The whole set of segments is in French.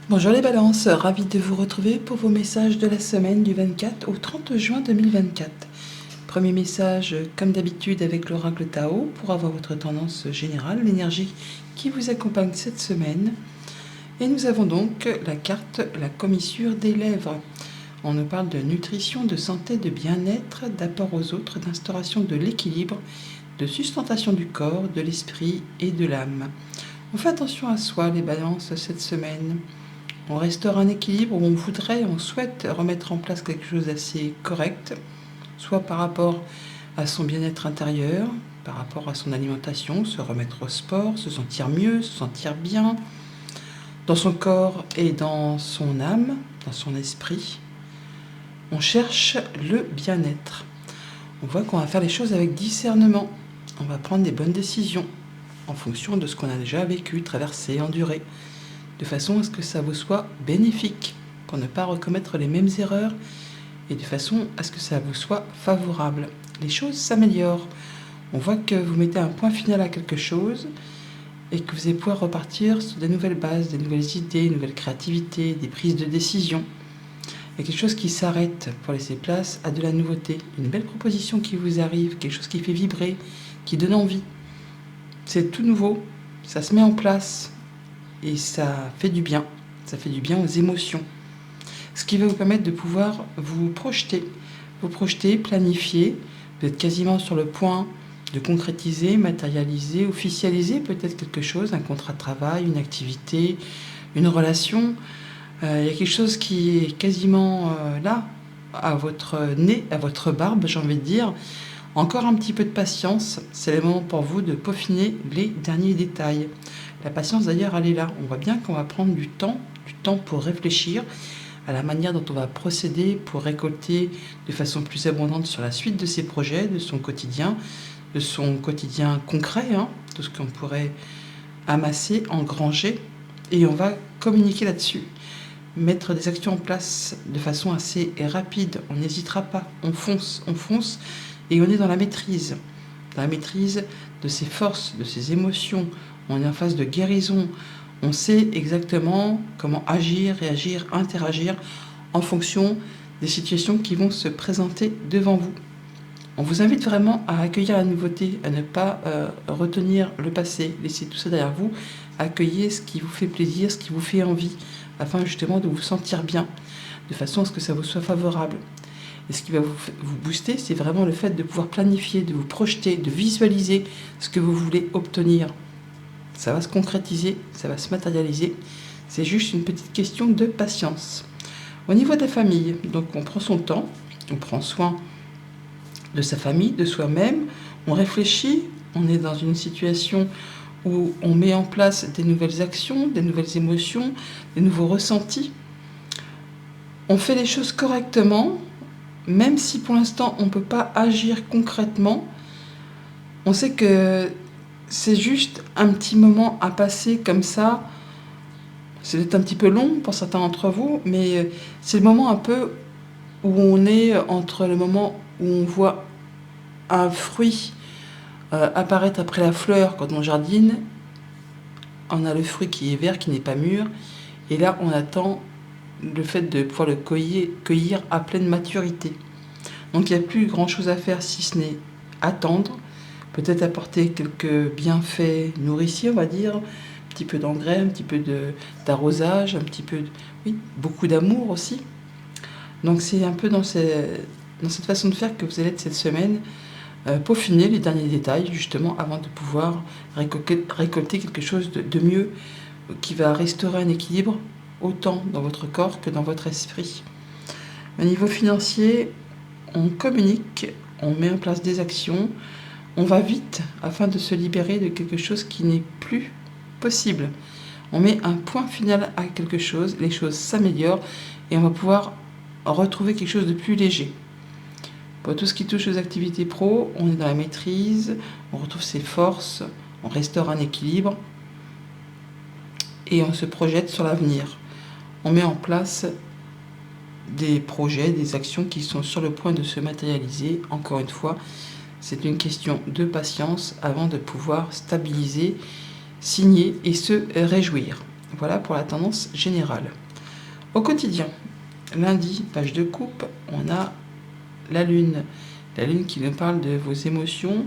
Bonjour les balances, ravi de vous retrouver pour vos messages de la semaine du 24 au 30 juin 2024. Premier message, comme d'habitude avec l'oracle Tao, pour avoir votre tendance générale, l'énergie qui vous accompagne cette semaine. Et nous avons donc la carte, la commissure des lèvres. On nous parle de nutrition, de santé, de bien-être, d'apport aux autres, d'instauration de l'équilibre, de sustentation du corps, de l'esprit et de l'âme. On fait attention à soi les balances cette semaine. On restaure un équilibre où on souhaite remettre en place quelque chose d'assez correct, soit par rapport à son bien-être intérieur, par rapport à son alimentation, se remettre au sport, se sentir mieux, se sentir bien, dans son corps et dans son âme, dans son esprit. On cherche le bien-être. On voit qu'on va faire les choses avec discernement. On va prendre des bonnes décisions en fonction de ce qu'on a déjà vécu, traversé, enduré, de façon à ce que ça vous soit bénéfique, pour ne pas recommettre les mêmes erreurs, et de façon à ce que ça vous soit favorable. Les choses s'améliorent. On voit que vous mettez un point final à quelque chose, et que vous allez pouvoir repartir sur des nouvelles bases, des nouvelles idées, une nouvelle créativité, des prises de décision. Il y a quelque chose qui s'arrête pour laisser place à de la nouveauté. Une belle proposition qui vous arrive, quelque chose qui fait vibrer, qui donne envie. C'est tout nouveau, ça se met en place. Et ça fait du bien aux émotions. Ce qui va vous permettre de pouvoir vous projeter, planifier. Vous êtes quasiment sur le point de concrétiser, matérialiser, officialiser peut-être quelque chose, un contrat de travail, une activité, une relation. Il y a quelque chose qui est quasiment là, à votre nez, à votre barbe, j'ai envie de dire. Encore un petit peu de patience, c'est le moment pour vous de peaufiner les derniers détails. La patience d'ailleurs, elle est là. On voit bien qu'on va prendre du temps pour réfléchir à la manière dont on va procéder pour récolter de façon plus abondante sur la suite de ses projets, de son quotidien concret, tout ce qu'on pourrait amasser, engranger, et on va communiquer là-dessus. Mettre des actions en place de façon assez rapide, on n'hésitera pas, on fonce, et on est dans la maîtrise de ses forces, de ses émotions. On est en phase de guérison. On sait exactement comment agir, réagir, interagir en fonction des situations qui vont se présenter devant vous. On vous invite vraiment à accueillir la nouveauté, à ne pas retenir le passé, laisser tout ça derrière vous, accueillir ce qui vous fait plaisir, ce qui vous fait envie, afin justement de vous sentir bien, de façon à ce que ça vous soit favorable. Et ce qui va vous booster, c'est vraiment le fait de pouvoir planifier, de vous projeter, de visualiser ce que vous voulez obtenir. Ça va se concrétiser, ça va se matérialiser. C'est juste une petite question de patience. Au niveau des familles, donc on prend son temps, on prend soin de sa famille, de soi-même, on réfléchit, on est dans une situation où on met en place des nouvelles actions, des nouvelles émotions, des nouveaux ressentis. On fait les choses correctement, même si pour l'instant on ne peut pas agir concrètement. On sait que c'est juste un petit moment à passer comme ça. C'est peut-être un petit peu long pour certains d'entre vous, mais c'est le moment un peu où on est entre le moment où on voit un fruit apparaître après la fleur quand on jardine. On a le fruit qui est vert, qui n'est pas mûr, et là on attend le fait de pouvoir le cueillir à pleine maturité. Donc il n'y a plus grand chose à faire si ce n'est attendre, peut-être apporter quelques bienfaits nourriciers, on va dire, un petit peu d'engrais, un petit peu d'arrosage, un petit peu, beaucoup d'amour aussi. Donc c'est un peu dans cette façon de faire que vous allez être cette semaine, peaufiner les derniers détails justement avant de pouvoir récolter quelque chose de mieux qui va restaurer un équilibre autant dans votre corps que dans votre esprit. Au niveau financier, on communique, on met en place des actions, on va vite afin de se libérer de quelque chose qui n'est plus possible. On met un point final à quelque chose, les choses s'améliorent et on va pouvoir retrouver quelque chose de plus léger. Pour tout ce qui touche aux activités pro, on est dans la maîtrise, on retrouve ses forces, on restaure un équilibre et on se projette sur l'avenir. On met en place des projets, des actions qui sont sur le point de se matérialiser. Encore une fois, c'est une question de patience avant de pouvoir stabiliser, signer et se réjouir. Voilà pour la tendance générale. Au quotidien, lundi, page de coupe, on a la lune. La lune qui nous parle de vos émotions,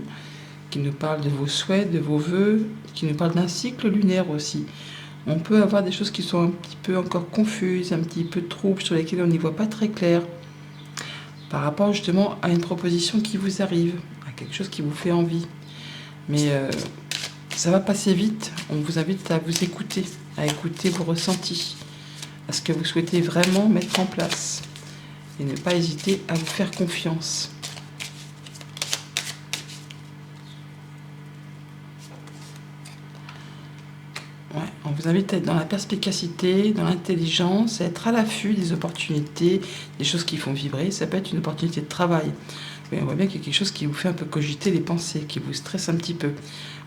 qui nous parle de vos souhaits, de vos vœux, qui nous parle d'un cycle lunaire aussi. On peut avoir des choses qui sont un petit peu encore confuses, un petit peu troubles, sur lesquelles on n'y voit pas très clair, par rapport justement à une proposition qui vous arrive, à quelque chose qui vous fait envie. Mais ça va passer vite. On vous invite à vous écouter, à écouter vos ressentis, à ce que vous souhaitez vraiment mettre en place, et ne pas hésiter à vous faire confiance. Ouais, on vous invite à être dans la perspicacité, dans l'intelligence, à être à l'affût des opportunités, des choses qui font vibrer. Ça peut être une opportunité de travail. Oui, on voit bien qu'il y a quelque chose qui vous fait un peu cogiter les pensées, qui vous stresse un petit peu.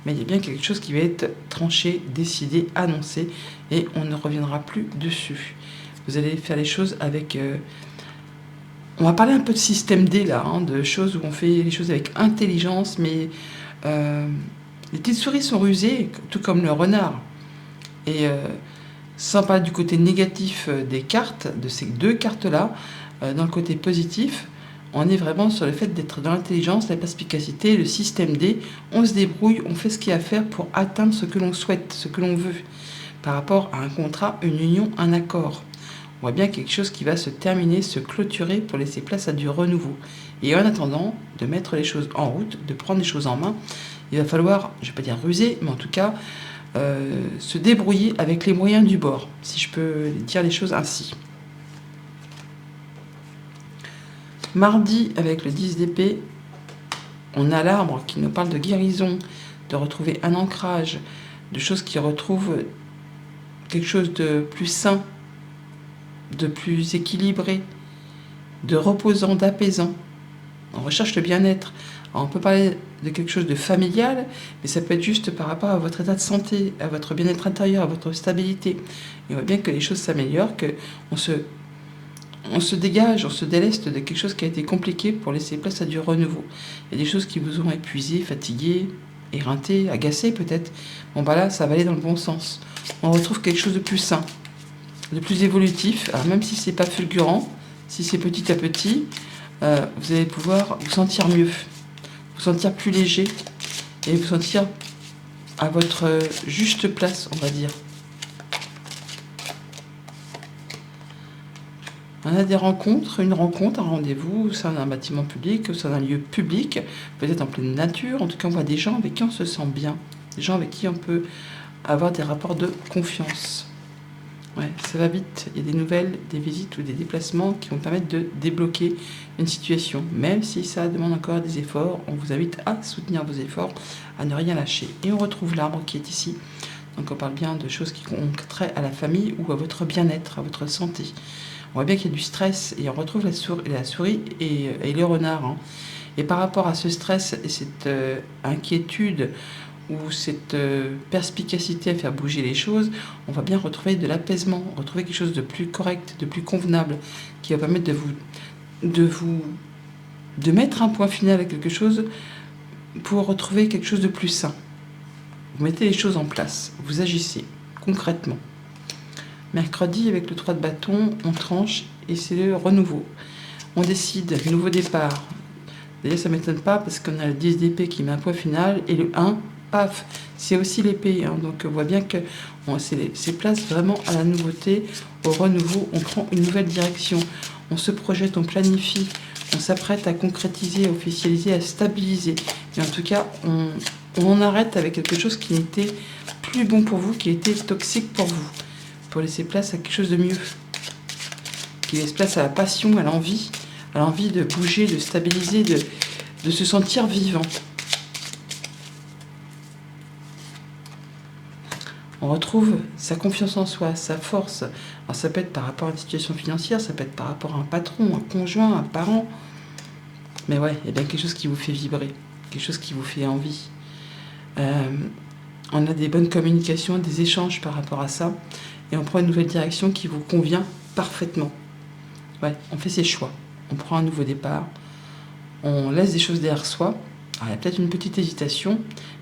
Mais il y a bien quelque chose qui va être tranché, décidé, annoncé, et on ne reviendra plus dessus. Vous allez faire les choses avec... On va parler un peu de système D là, hein, de choses où on fait les choses avec intelligence, mais les petites souris sont rusées, tout comme le renard. Et sans parler du côté négatif des cartes, de ces deux cartes-là, dans le côté positif, on est vraiment sur le fait d'être dans l'intelligence, la perspicacité, le système D. On se débrouille, on fait ce qu'il y a à faire pour atteindre ce que l'on souhaite, ce que l'on veut, par rapport à un contrat, une union, un accord. On voit bien quelque chose qui va se terminer, se clôturer pour laisser place à du renouveau. Et en attendant de mettre les choses en route, de prendre les choses en main, il va falloir, je ne vais pas dire ruser, mais en tout cas, se débrouiller avec les moyens du bord, si je peux dire les choses ainsi. Mardi, avec le 10 d'épée, on a l'arbre qui nous parle de guérison, de retrouver un ancrage, de choses qui retrouvent quelque chose de plus sain, de plus équilibré, de reposant, d'apaisant. On recherche le bien-être. Alors, on peut parler de quelque chose de familial, mais ça peut être juste par rapport à votre état de santé, à votre bien-être intérieur, à votre stabilité. Et on voit bien que les choses s'améliorent, qu'on se dégage, on se déleste de quelque chose qui a été compliqué pour laisser place à du renouveau. Il y a des choses qui vous ont épuisé, fatigué, éreinté, agacé peut-être. Bon bah là, ça va aller dans le bon sens. On retrouve quelque chose de plus sain, de plus évolutif. Alors même si c'est pas fulgurant, si c'est petit à petit, vous allez pouvoir vous sentir mieux, vous sentir plus léger et vous sentir à votre juste place, on va dire. On a des rencontres, une rencontre, un rendez-vous au sein d'un bâtiment public, au sein d'un lieu public, peut-être en pleine nature. En tout cas, on voit des gens avec qui on se sent bien, des gens avec qui on peut avoir des rapports de confiance. Ouais, ça va vite. Il y a des nouvelles, des visites ou des déplacements qui vont permettre de débloquer une situation. Même si ça demande encore des efforts, on vous invite à soutenir vos efforts, à ne rien lâcher. Et on retrouve l'arbre qui est ici. Donc on parle bien de choses qui ont trait à la famille ou à votre bien-être, à votre santé. On voit bien qu'il y a du stress et on retrouve la souris et le renard. Hein. Et par rapport à ce stress et cette inquiétude ou cette perspicacité à faire bouger les choses, on va bien retrouver de l'apaisement, retrouver quelque chose de plus correct, de plus convenable, qui va permettre de mettre un point final à quelque chose pour retrouver quelque chose de plus sain. Vous mettez les choses en place, vous agissez concrètement. Mercredi, avec le 3 de bâton, on tranche et c'est le renouveau. On décide, nouveau départ. D'ailleurs, ça ne m'étonne pas parce qu'on a le 10 d'épée qui met un point final et le 1, paf, c'est aussi l'épée. Hein. Donc on voit bien que c'est place vraiment à la nouveauté, au renouveau. On prend une nouvelle direction, on se projette, on planifie, on s'apprête à concrétiser, à officialiser, à stabiliser. Et en tout cas, on en arrête avec quelque chose qui n'était plus bon pour vous, qui était toxique pour vous, pour laisser place à quelque chose de mieux, qui laisse place à la passion, à l'envie de bouger, de stabiliser, de se sentir vivant. On retrouve sa confiance en soi, sa force. Alors ça peut être par rapport à une situation financière, ça peut être par rapport à un patron, un conjoint, un parent. Mais ouais, il y a bien quelque chose qui vous fait vibrer, quelque chose qui vous fait envie. On a des bonnes communications, des échanges par rapport à ça. Et on prend une nouvelle direction qui vous convient parfaitement. Ouais, on fait ses choix. On prend un nouveau départ. On laisse des choses derrière soi. Alors, il y a peut-être une petite hésitation,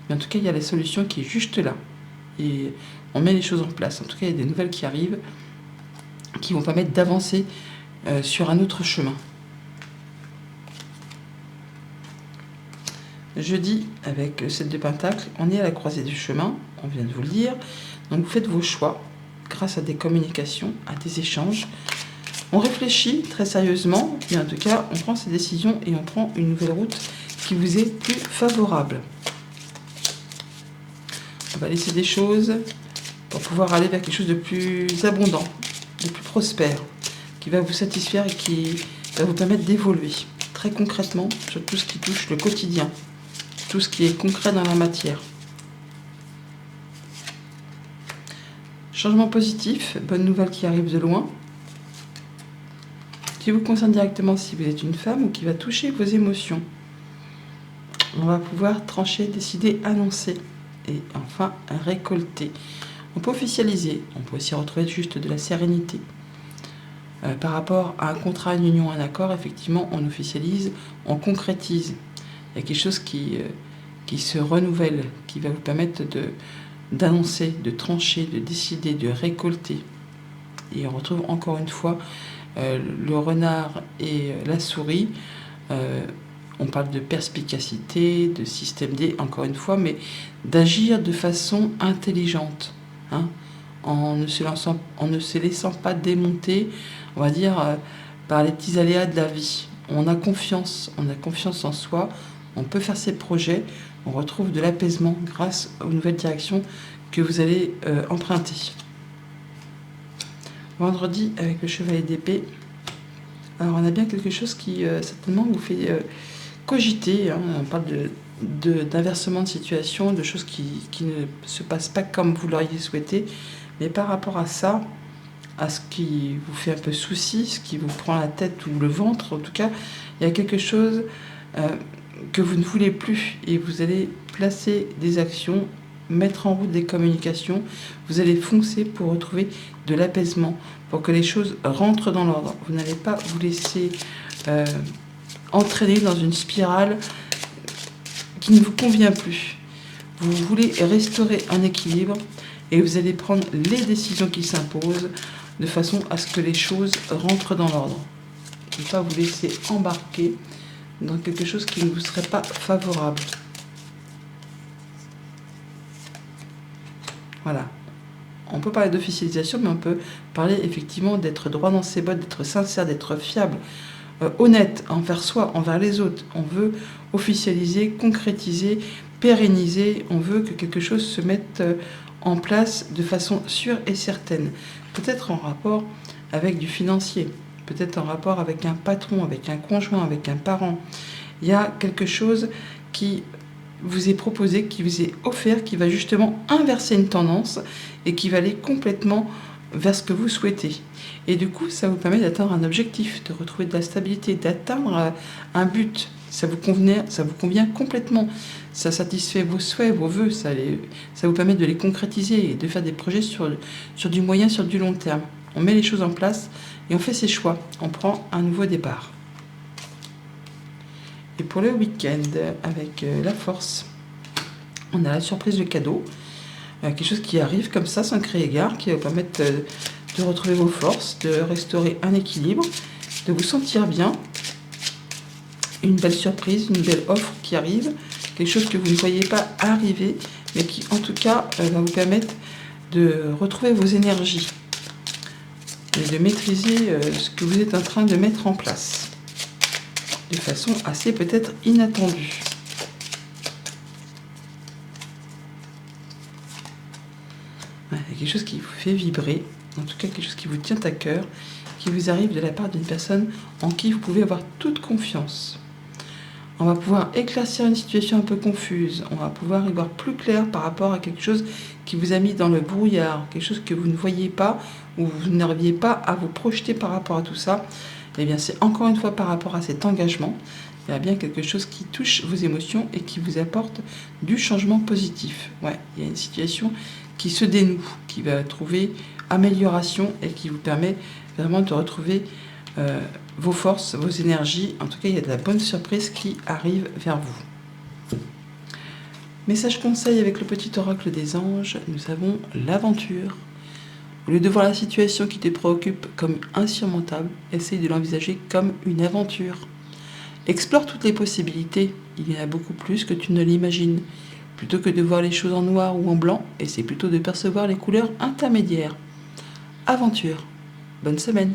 mais en tout cas, il y a la solution qui est juste là. et on met les choses en place. En tout cas, il y a des nouvelles qui arrivent qui vont permettre d'avancer sur un autre chemin. Jeudi, avec le 7 de Pentacle, on est à la croisée du chemin, on vient de vous le dire. Donc vous faites vos choix grâce à des communications, à des échanges. On réfléchit très sérieusement, et en tout cas, on prend ses décisions et on prend une nouvelle route qui vous est plus favorable. On va laisser des choses pour pouvoir aller vers quelque chose de plus abondant, de plus prospère, qui va vous satisfaire et qui va vous permettre d'évoluer très concrètement sur tout ce qui touche le quotidien, tout ce qui est concret dans la matière. Changement positif, bonne nouvelle qui arrive de loin, qui vous concerne directement si vous êtes une femme ou qui va toucher vos émotions. On va pouvoir trancher, décider, annoncer et enfin récolter. On peut officialiser, on peut aussi retrouver juste de la sérénité. Par rapport à un contrat, une union, un accord, effectivement, on officialise, on concrétise. Il y a quelque chose qui se renouvelle, qui va vous permettre d'annoncer, de trancher, de décider, de récolter. Et on retrouve encore une fois le renard et la souris. On parle de perspicacité, de système D, encore une fois, mais d'agir de façon intelligente, hein, en ne se laissant pas démonter, on va dire, par les petits aléas de la vie. On a confiance en soi, on peut faire ses projets, on retrouve de l'apaisement grâce aux nouvelles directions que vous allez emprunter. Vendredi, avec le chevalier d'épée, alors on a bien quelque chose qui certainement vous fait cogiter, hein. On parle d'inversement de situation, de choses qui ne se passent pas comme vous l'auriez souhaité, mais par rapport à ça, à ce qui vous fait un peu souci, ce qui vous prend la tête ou le ventre, en tout cas, il y a quelque chose que vous ne voulez plus et vous allez placer des actions, mettre en route des communications, vous allez foncer pour retrouver de l'apaisement, pour que les choses rentrent dans l'ordre. Vous n'allez pas vous laisser entraîner dans une spirale qui ne vous convient plus. Vous voulez restaurer un équilibre et vous allez prendre les décisions qui s'imposent de façon à ce que les choses rentrent dans l'ordre. Ne pas vous laisser embarquer dans quelque chose qui ne vous serait pas favorable. Voilà. On peut parler d'officialisation, mais on peut parler effectivement d'être droit dans ses bottes, d'être sincère, d'être fiable, honnête envers soi, envers les autres. On veut officialiser, concrétiser, pérenniser. On veut que quelque chose se mette en place de façon sûre et certaine. Peut-être en rapport avec du financier, peut-être en rapport avec un patron, avec un conjoint, avec un parent. Il y a quelque chose qui vous est proposé, qui vous est offert, qui va justement inverser une tendance et qui va aller complètement vers ce que vous souhaitez. Et du coup, ça vous permet d'atteindre un objectif, de retrouver de la stabilité, d'atteindre un but. Ça vous convient complètement. Ça satisfait vos souhaits, vos vœux. Ça vous permet de les concrétiser et de faire des projets sur du moyen, sur du long terme. On met les choses en place et on fait ses choix. On prend un nouveau départ. Et pour le week-end, avec la force, on a la surprise de cadeau. Quelque chose qui arrive comme ça, sans crier gare, qui va vous permettre de retrouver vos forces, de restaurer un équilibre, de vous sentir bien. Une belle surprise, une belle offre qui arrive, quelque chose que vous ne voyez pas arriver, mais qui en tout cas va vous permettre de retrouver vos énergies et de maîtriser ce que vous êtes en train de mettre en place de façon assez peut-être inattendue. Il y a quelque chose qui vous fait vibrer, en tout cas quelque chose qui vous tient à cœur, qui vous arrive de la part d'une personne en qui vous pouvez avoir toute confiance. On va pouvoir éclaircir une situation un peu confuse, on va pouvoir y voir plus clair par rapport à quelque chose qui vous a mis dans le brouillard, quelque chose que vous ne voyez pas ou vous n'arriviez pas à vous projeter par rapport à tout ça. Eh bien, c'est encore une fois par rapport à cet engagement, il y a bien quelque chose qui touche vos émotions et qui vous apporte du changement positif. Ouais, il y a une situation qui se dénoue, qui va trouver amélioration et qui vous permet vraiment de retrouver vos forces, vos énergies. En tout cas, il y a de la bonne surprise qui arrive vers vous. Message conseil avec le petit oracle des anges, nous avons l'aventure. Au lieu de voir la situation qui te préoccupe comme insurmontable, essaye de l'envisager comme une aventure. Explore toutes les possibilités, il y en a beaucoup plus que tu ne l'imagines. Plutôt que de voir les choses en noir ou en blanc, essaie plutôt de percevoir les couleurs intermédiaires. Aventure. Bonne semaine.